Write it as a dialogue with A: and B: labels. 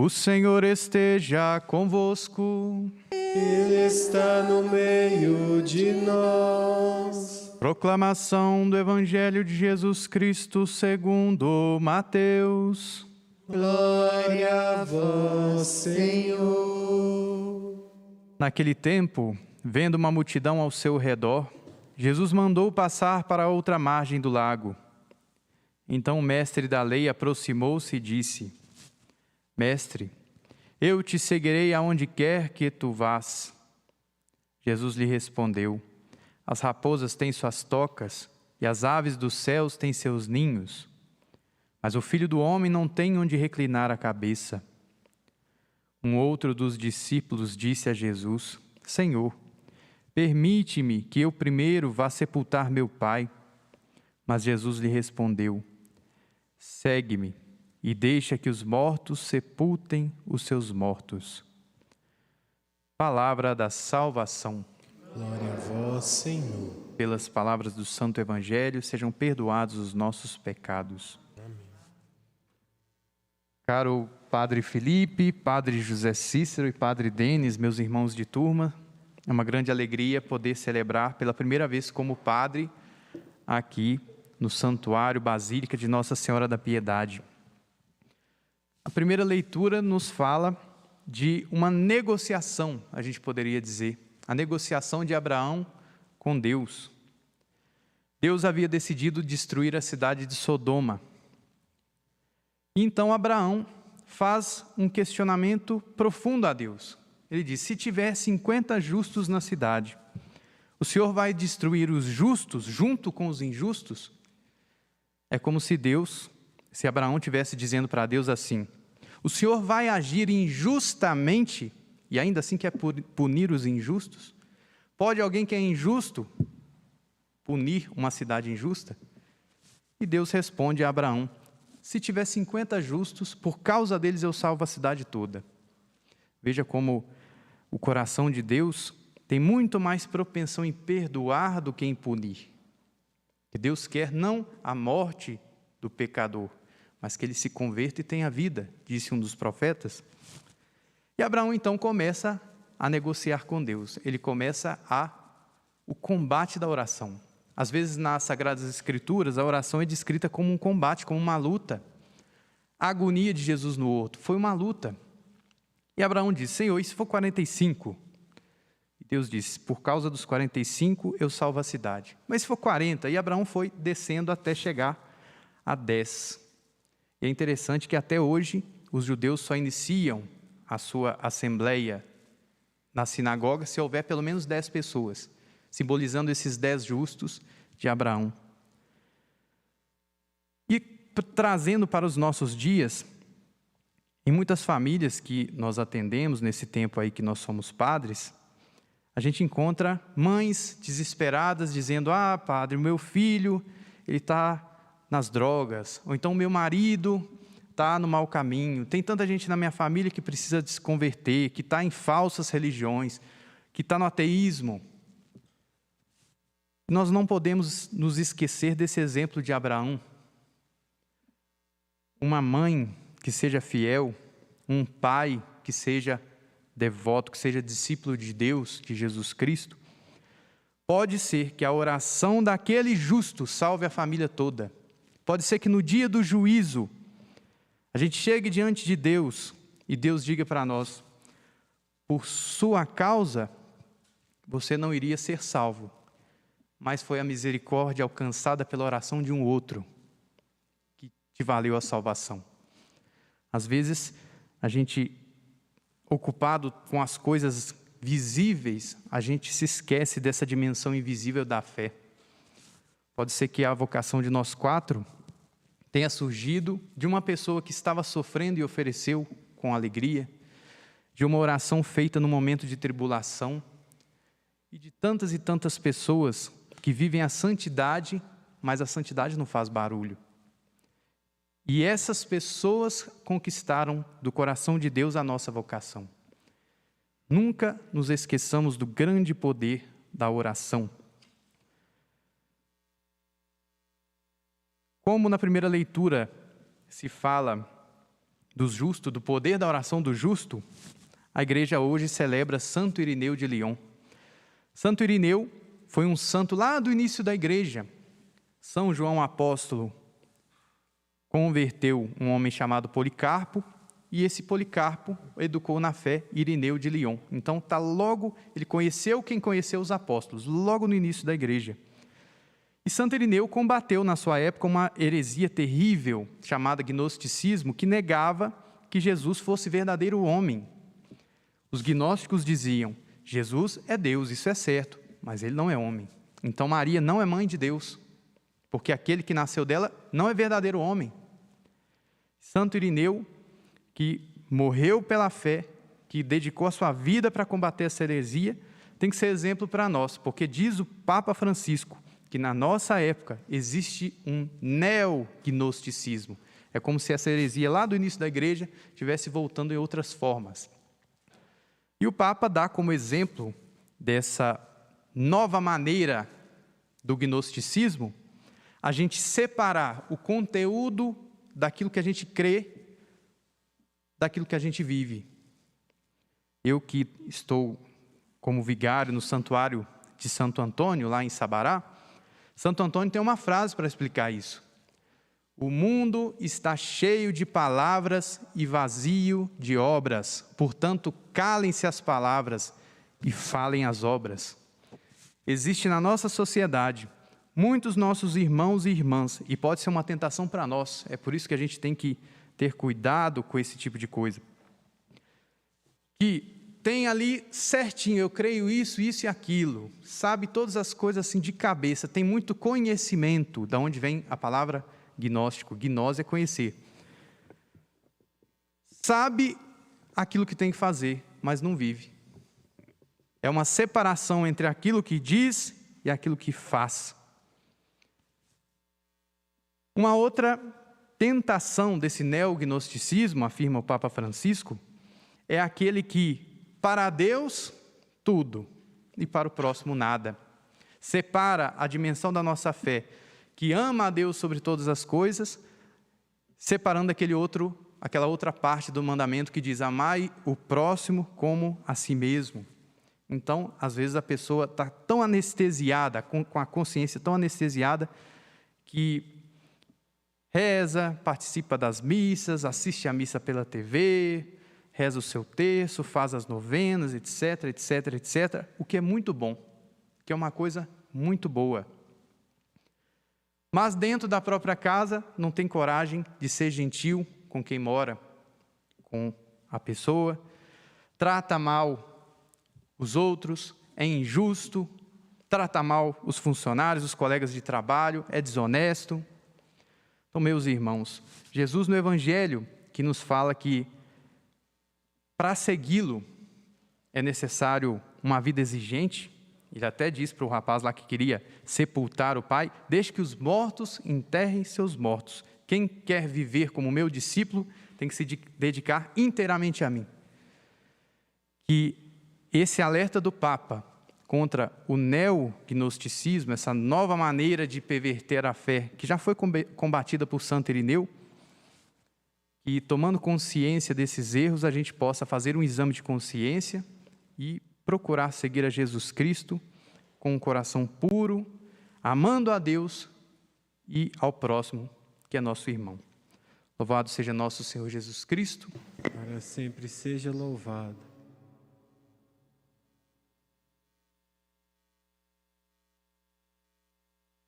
A: O Senhor esteja convosco.
B: Ele está no meio de nós.
A: Proclamação do Evangelho de Jesus Cristo segundo Mateus.
B: Glória a vós, Senhor.
A: Naquele tempo, vendo uma multidão ao seu redor, Jesus mandou passar para a outra margem do lago. Então o mestre da lei aproximou-se e disse: Mestre, eu te seguirei aonde quer que tu vás. Jesus lhe respondeu: As raposas têm suas tocas e as aves dos céus têm seus ninhos, mas o Filho do Homem não tem onde reclinar a cabeça. Um outro dos discípulos disse a Jesus: Senhor, permite-me que eu primeiro vá sepultar meu pai. Mas Jesus lhe respondeu: Segue-me e deixa que os mortos sepultem os seus mortos. Palavra da salvação.
B: Glória a vós, Senhor.
A: Pelas palavras do Santo Evangelho, sejam perdoados os nossos pecados.
B: Amém.
A: Caro Padre Felipe, Padre José Cícero e Padre Denis, meus irmãos de turma, é uma grande alegria poder celebrar pela primeira vez como padre aqui no Santuário Basílica de Nossa Senhora da Piedade. A primeira leitura nos fala de uma negociação, a gente poderia dizer, a negociação de Abraão com Deus. Deus havia decidido destruir a cidade de Sodoma. Então Abraão faz um questionamento profundo a Deus. Ele diz: se tiver 50 justos na cidade, o Senhor vai destruir os justos junto com os injustos? É como se Abraão estivesse dizendo para Deus assim: o Senhor vai agir injustamente e ainda assim quer punir os injustos? Pode alguém que é injusto punir uma cidade injusta? E Deus responde a Abraão: se tiver 50 justos, por causa deles eu salvo a cidade toda. Veja como o coração de Deus tem muito mais propensão em perdoar do que em punir. Que Deus quer não a morte do pecador, mas que ele se converta e tenha vida, disse um dos profetas. E Abraão então começa a negociar com Deus. Ele começa o combate da oração. Às vezes nas Sagradas Escrituras a oração é descrita como um combate, como uma luta. A agonia de Jesus no horto foi uma luta. E Abraão disse: Senhor, e se for 45? E Deus disse: por causa dos 45 eu salvo a cidade. Mas se for 40? E Abraão foi descendo até chegar a 10. E é interessante que até hoje os judeus só iniciam a sua assembleia na sinagoga se houver pelo menos 10 pessoas, simbolizando esses 10 justos de Abraão. E trazendo para os nossos dias, em muitas famílias que nós atendemos nesse tempo aí que nós somos padres, a gente encontra mães desesperadas dizendo: ah, padre, o meu filho ele está nas drogas, ou então o meu marido está no mau caminho, tem tanta gente na minha família que precisa se converter, que está em falsas religiões, que está no ateísmo. Nós não podemos nos esquecer desse exemplo de Abraão. Uma mãe que seja fiel, um pai que seja devoto, que seja discípulo de Deus, de Jesus Cristo, pode ser que a oração daquele justo salve a família toda. Pode ser que no dia do juízo, a gente chegue diante de Deus e Deus diga para nós: por sua causa, você não iria ser salvo, mas foi a misericórdia alcançada pela oração de um outro que te valeu a salvação. Às vezes, a gente, ocupado com as coisas visíveis, a gente se esquece dessa dimensão invisível da fé. Pode ser que a vocação de nós 4 tenha surgido de uma pessoa que estava sofrendo e ofereceu com alegria, de uma oração feita no momento de tribulação, e de tantas e tantas pessoas que vivem a santidade, mas a santidade não faz barulho. E essas pessoas conquistaram do coração de Deus a nossa vocação. Nunca nos esqueçamos do grande poder da oração. Como na primeira leitura se fala dos justos, do poder da oração do justo, a igreja hoje celebra Santo Irineu de Lyon. Santo Irineu foi um santo lá do início da igreja. São João Apóstolo converteu um homem chamado Policarpo, e esse Policarpo educou na fé Irineu de Lyon. Então, ele conheceu quem conheceu os apóstolos, logo no início da igreja. E Santo Irineu combateu na sua época uma heresia terrível, chamada gnosticismo, que negava que Jesus fosse verdadeiro homem. Os gnósticos diziam, Jesus é Deus, isso é certo, mas ele não é homem. Então Maria não é mãe de Deus, porque aquele que nasceu dela não é verdadeiro homem. Santo Irineu, que morreu pela fé, que dedicou a sua vida para combater essa heresia, tem que ser exemplo para nós, porque diz o Papa Francisco que na nossa época existe um neognosticismo. É como se essa heresia lá do início da igreja estivesse voltando em outras formas. E o Papa dá como exemplo dessa nova maneira do gnosticismo a gente separar o conteúdo daquilo que a gente crê daquilo que a gente vive. Eu que estou como vigário no santuário de Santo Antônio, lá em Sabará, Santo Antônio tem uma frase para explicar isso. O mundo está cheio de palavras e vazio de obras, portanto, calem-se as palavras e falem as obras. Existe na nossa sociedade muitos nossos irmãos e irmãs, e pode ser uma tentação para nós, é por isso que a gente tem que ter cuidado com esse tipo de coisa, que tem ali certinho, eu creio isso, isso e aquilo, sabe todas as coisas assim de cabeça, tem muito conhecimento, da onde vem a palavra gnóstico, gnose é conhecer, sabe aquilo que tem que fazer, mas não vive. É uma separação entre aquilo que diz e aquilo que faz. Uma outra tentação desse neognosticismo, afirma o Papa Francisco, é aquele que, para Deus, tudo, e para o próximo, nada. Separa a dimensão da nossa fé, que ama a Deus sobre todas as coisas, separando aquela outra parte do mandamento que diz, amai o próximo como a si mesmo. Então, às vezes a pessoa está tão anestesiada, com a consciência tão anestesiada, que reza, participa das missas, assiste a missa pela TV, reza o seu terço, faz as novenas, etc, etc, etc, o que é muito bom, que é uma coisa muito boa. Mas dentro da própria casa não tem coragem de ser gentil com quem mora, com a pessoa, trata mal os outros, é injusto, trata mal os funcionários, os colegas de trabalho, é desonesto. Então, meus irmãos, Jesus no Evangelho, que nos fala que para segui-lo é necessário uma vida exigente, ele até diz para o rapaz lá que queria sepultar o pai, deixe que os mortos enterrem seus mortos. Quem quer viver como meu discípulo tem que se dedicar inteiramente a mim. Que esse alerta do Papa contra o neognosticismo, essa nova maneira de perverter a fé, que já foi combatida por Santo Irineu, e tomando consciência desses erros, a gente possa fazer um exame de consciência e procurar seguir a Jesus Cristo com um coração puro, amando a Deus e ao próximo, que é nosso irmão. Louvado seja nosso Senhor Jesus Cristo.
B: Para sempre seja louvado.